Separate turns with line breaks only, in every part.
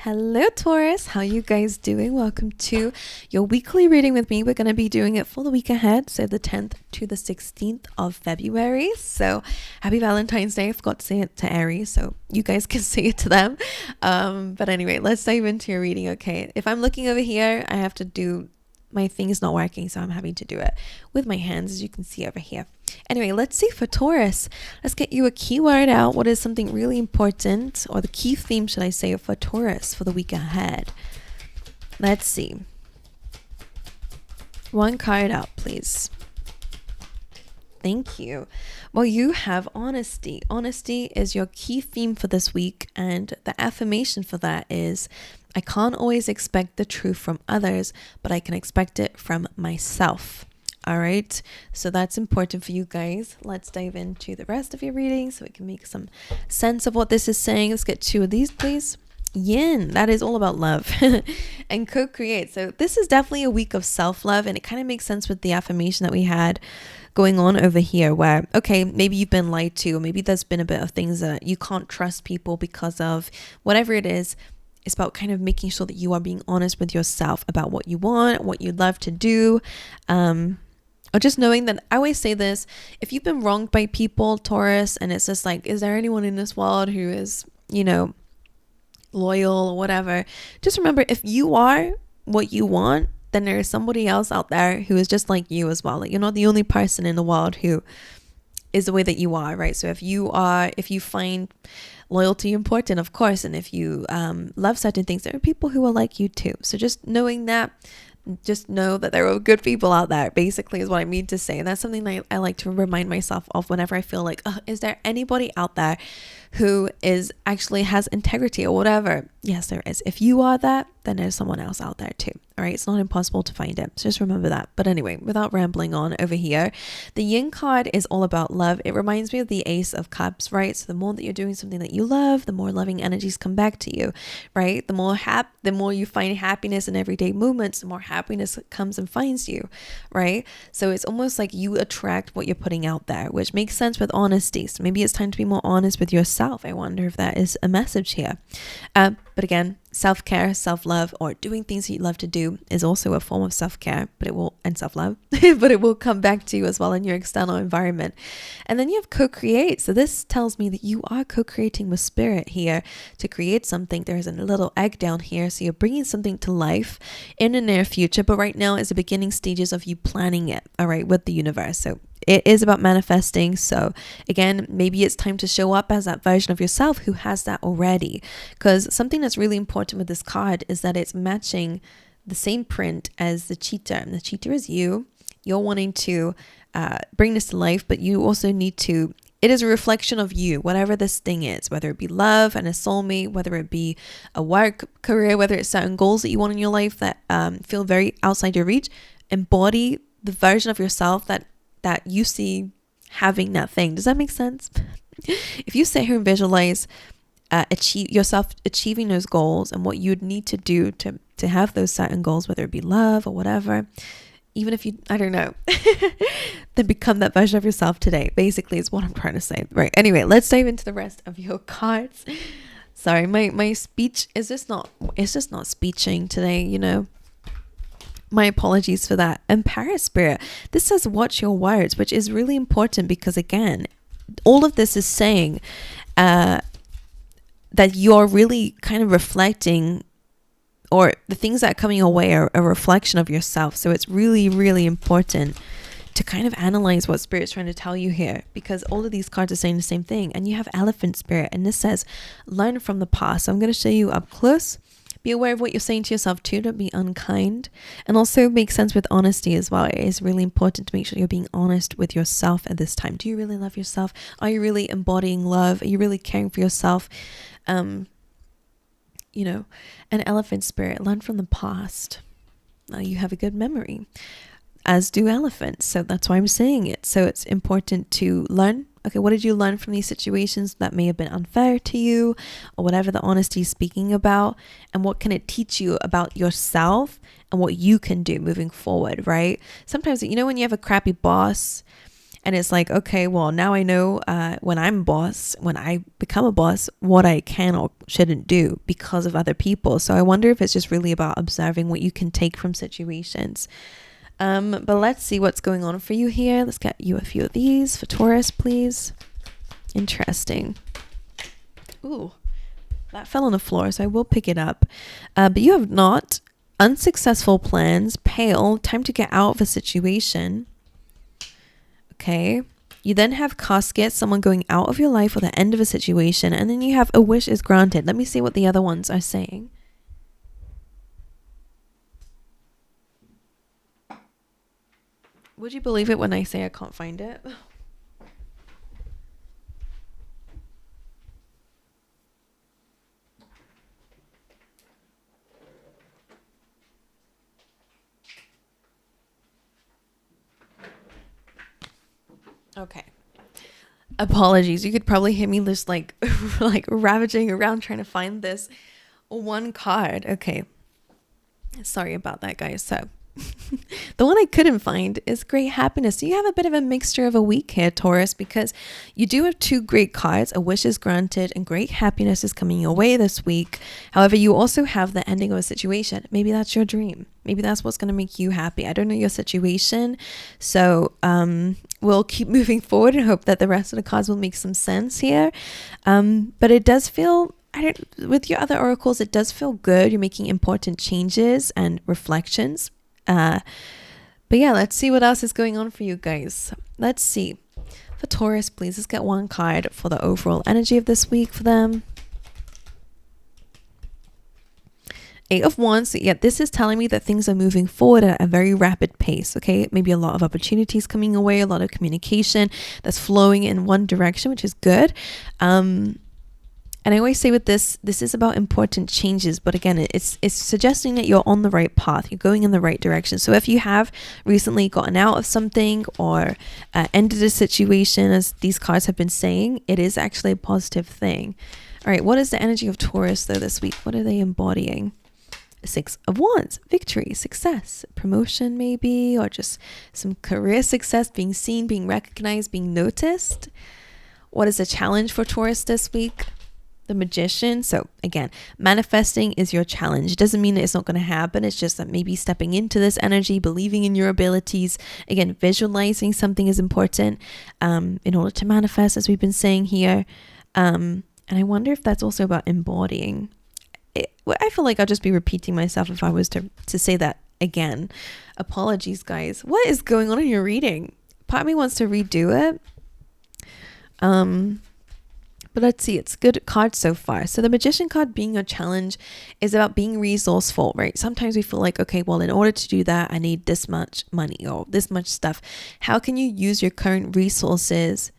Hello Taurus, how you guys doing? Welcome to your weekly reading with me. We're going to be doing it for the week ahead, so the 10th to the 16th of February. So happy Valentine's Day. I forgot to say it to Aries, so you guys can say it to them. But anyway, let's dive into your reading. Okay, if I'm looking over here, I have to do, my thing is not working, so I'm having to do it with my hands, as you can see over here. Anyway, let's see for Taurus. Let's get you a keyword out. What is something really important, or the key theme, should I say, for Taurus for the week ahead? Let's see. One card out, please. Thank you. Well, you have honesty. Honesty is your key theme for this week, and the affirmation for that is, I can't always expect the truth from others, but I can expect it from myself. All right, so that's important for you guys. Let's dive into the rest of your reading so we can make some sense of what this is saying. Let's get two of these, please. Yin, that is all about love and co-create. So this is definitely a week of self-love, and it kind of makes sense with the affirmation that we had going on over here, where, okay, maybe you've been lied to, or maybe there's been a bit of things that you can't trust people because of whatever it is. It's about kind of making sure that you are being honest with yourself about what you want, what you'd love to do, or just knowing that, I always say this, if you've been wronged by people, Taurus, and it's just like, is there anyone in this world who is, loyal or whatever? Just remember, if you are what you want, then there is somebody else out there who is just like you as well. Like, you're not the only person in the world who is the way that you are, right? So if you find loyalty important, of course, and if you love certain things, there are people who are like you too. So just knowing that, just know that there are good people out there, basically, is what I mean to say. And that's something that I like to remind myself of whenever I feel like, is there anybody out there who has integrity or whatever? Yes, there is. If you are that, then there's someone else out there too. All right, it's not impossible to find it, so just remember that. But anyway, without rambling on over here, the Yin card is all about love. It reminds me of the Ace of Cups, right? So the more that you're doing something that you love, the more loving energies come back to you, right? The more you find happiness in everyday moments, the more happiness comes and finds you, right? So it's almost like you attract what you're putting out there, which makes sense with honesty. So maybe it's time to be more honest with yourself. I wonder if that is a message here. But again, self-care, self-love, or doing things that you love to do is also a form of self-care, and self-love, but it will come back to you as well in your external environment. And then you have co-create. So this tells me that you are co-creating with spirit here to create something. There's a little egg down here. So you're bringing something to life in the near future, but right now is the beginning stages of you planning it, all right, with the universe. So it is about manifesting. So again, maybe it's time to show up as that version of yourself who has that already, because something that's really important with this card is that it's matching the same print as the cheetah, and the cheetah is you. You're wanting to bring this to life, but you also need to, it is a reflection of you, whatever this thing is, whether it be love and a soulmate, whether it be a work career, whether it's certain goals that you want in your life that feel very outside your reach. Embody the version of yourself that you see having that thing. Does that make sense? If you sit here and visualize yourself achieving those goals and what you'd need to do to have those certain goals, whether it be love or whatever, even if you, I don't know, then become that version of yourself today, basically, is what I'm trying to say. Right. Anyway, let's dive into the rest of your cards. Sorry, my speech is just not, it's just not speeching today, My apologies for that. And Paris Spirit, this says watch your words, which is really important because, again, all of this is saying that you're really kind of reflecting, or the things that are coming your way are a reflection of yourself. So it's really, really important to kind of analyze what Spirit's trying to tell you here, because all of these cards are saying the same thing. And you have Elephant Spirit, and this says learn from the past. So I'm going to show you up close. Be aware of what you're saying to yourself too. Don't be unkind. And also make sense with honesty as well. It is really important to make sure you're being honest with yourself at this time. Do you really love yourself? Are you really embodying love? Are you really caring for yourself? An Elephant Spirit, learn from the past. You have a good memory, as do elephants. So that's why I'm saying it. So it's important to learn. Okay, what did you learn from these situations that may have been unfair to you, or whatever the honesty is speaking about, and what can it teach you about yourself and what you can do moving forward, right? Sometimes, when you have a crappy boss And it's like, okay, well, now I know when I'm boss, when I become a boss, what I can or shouldn't do because of other people. So I wonder if it's just really about observing what you can take from situations. But let's see what's going on for you here. Let's get you a few of these for Taurus, please. Interesting. Ooh, that fell on the floor, so I will pick it up. But you have not. Unsuccessful plans, pale, time to get out of a situation. Okay. You then have casket, someone going out of your life or the end of a situation. And then you have a wish is granted. Let me see what the other ones are saying. Would you believe it when I say I can't find it? Okay. Apologies. You could probably hear me just like ravaging around trying to find this one card. Okay. Sorry about that, guys. So the one I couldn't find is great happiness. So you have a bit of a mixture of a week here, Taurus, because you do have two great cards. A wish is granted and great happiness is coming your way this week. However, you also have the ending of a situation. Maybe that's your dream. Maybe that's what's going to make you happy. I don't know your situation. So we'll keep moving forward and hope that the rest of the cards will make some sense here. But it does feel, with your other oracles, it does feel good. You're making important changes and reflections. But yeah, let's see what else is going on for you guys. Let's see. For Taurus, please, let's get one card for the overall energy of this week for them. 8 of Wands. So yeah, this is telling me that things are moving forward at a very rapid pace. Okay, maybe a lot of opportunities coming away, a lot of communication that's flowing in one direction, which is good. And I always say with this is about important changes. But again, it's suggesting that you're on the right path. You're going in the right direction. So if you have recently gotten out of something or ended a situation, as these cards have been saying, it is actually a positive thing. All right, what is the energy of Taurus though this week? What are they embodying? 6 of Wands, victory, success, promotion maybe, or just some career success, being seen, being recognized, being noticed. What is the challenge for Taurus this week? The Magician. So again, manifesting is your challenge. It doesn't mean that it's not going to happen. It's just that maybe stepping into this energy, believing in your abilities. Again, visualizing something is important in order to manifest, as we've been saying here. And I wonder if that's also about embodying. I feel like I'll just be repeating myself if I was to say that again. Apologies, guys. What is going on in your reading? Part of me wants to redo it. But let's see, it's good card so far. So the Magician card being a challenge is about being resourceful, right? Sometimes we feel like, okay, well, in order to do that, I need this much money or this much stuff. How can you use your current resources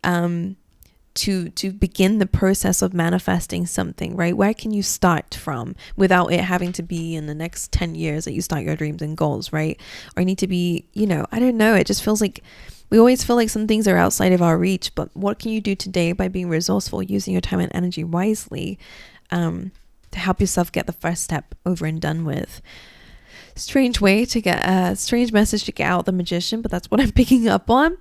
to begin the process of manifesting something, right? Where can you start from without it having to be in the next 10 years that you start your dreams and goals, right? Or you need to be, I don't know. It just feels like we always feel like some things are outside of our reach, but what can you do today by being resourceful, using your time and energy wisely to help yourself get the first step over and done with? Strange way to get a strange message to get out the Magician, but that's what I'm picking up on.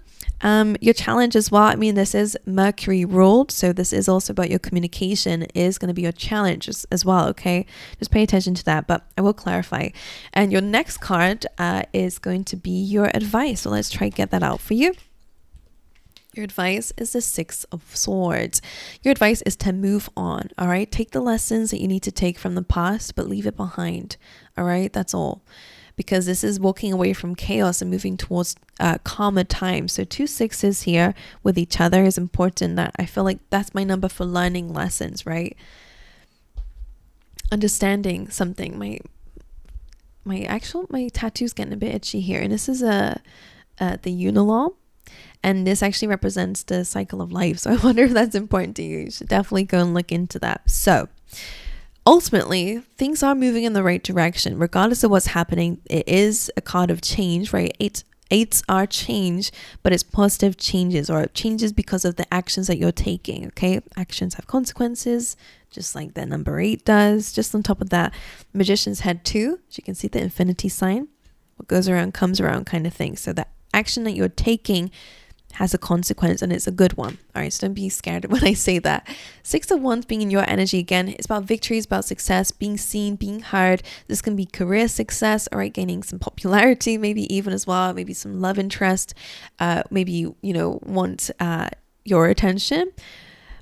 Your challenge as well. I mean, this is Mercury ruled, so this is also about your communication is going to be your challenge as well. Okay, just pay attention to that, but I will clarify. And your next card is going to be your advice. So let's try to get that out for you. Your advice is the 6 of Swords. Your advice is to move on. All right, take the lessons that you need to take from the past, but leave it behind. All right, that's all. Because this is walking away from chaos and moving towards calmer times. So 2 6s here with each other is important. That I feel like that's my number for learning lessons, right? Understanding something. My tattoo's getting a bit itchy here, and this is the Unilaw, and this actually represents the cycle of life. So I wonder if that's important to you. You should definitely go and look into that. So ultimately, things are moving in the right direction, regardless of what's happening. It is a card of change, right? Eights are change, but it's positive changes, or changes because of the actions that you're taking. Okay, actions have consequences, just like the number 8 does. Just on top of that, Magician's head too. As you can see, the infinity sign, what goes around comes around kind of thing. So the action that you're taking has a consequence, and it's a good one. All right, so don't be scared when I say that. 6 of Wands being in your energy again, it's about victories, about success, being seen, being heard. This can be career success, all right, gaining some popularity, maybe even as well, maybe some love interest, maybe you want your attention.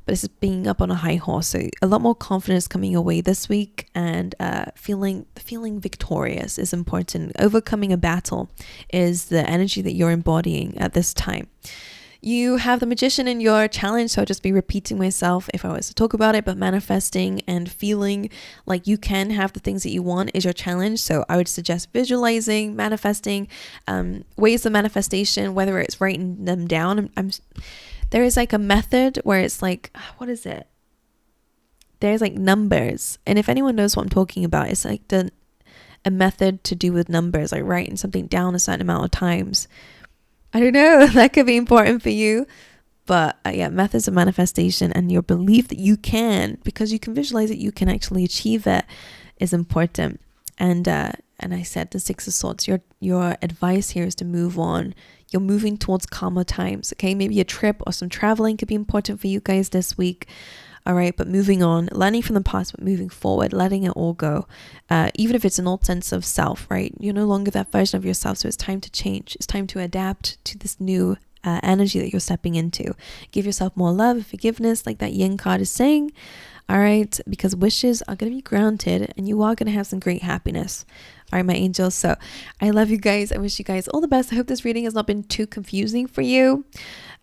But this is being up on a high horse, so a lot more confidence coming your way this week, and feeling victorious is important. Overcoming a battle is the energy that you're embodying at this time. You have the Magician in your challenge, so I'll just be repeating myself if I was to talk about it, but manifesting and feeling like you can have the things that you want is your challenge. So I would suggest visualizing, manifesting, ways of manifestation, whether it's writing them down. There is like a method where it's like, what is it? There's like numbers. And if anyone knows what I'm talking about, it's like a method to do with numbers, like writing something down a certain amount of times. I don't know, that could be important for you. But yeah, methods of manifestation and your belief that you can, because you can visualize it, you can actually achieve it, is important. And I said the 6 of Swords, your advice here is to move on. You're moving towards calmer times, okay? Maybe a trip or some traveling could be important for you guys this week. All right, but moving on, learning from the past, but moving forward, letting it all go. Even if it's an old sense of self, right? You're no longer that version of yourself, so it's time to change. It's time to adapt to this new energy that you're stepping into. Give yourself more love, forgiveness, like that yin card is saying. All right, because wishes are going to be granted and you are going to have some great happiness. All right, my angels. So I love you guys. I wish you guys all the best. I hope this reading has not been too confusing for you.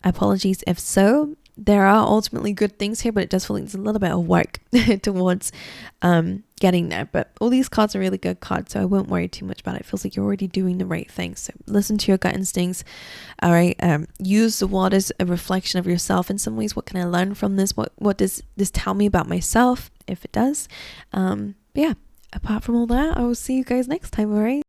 Apologies if so. There are ultimately good things here, but it does feel like there's a little bit of work towards getting there. But all these cards are really good cards, so I won't worry too much about it. It feels like you're already doing the right thing. So listen to your gut instincts. All right. Use the world as a reflection of yourself in some ways. What can I learn from this? What does this tell me about myself, if it does? But yeah, apart from all that, I will see you guys next time. All right.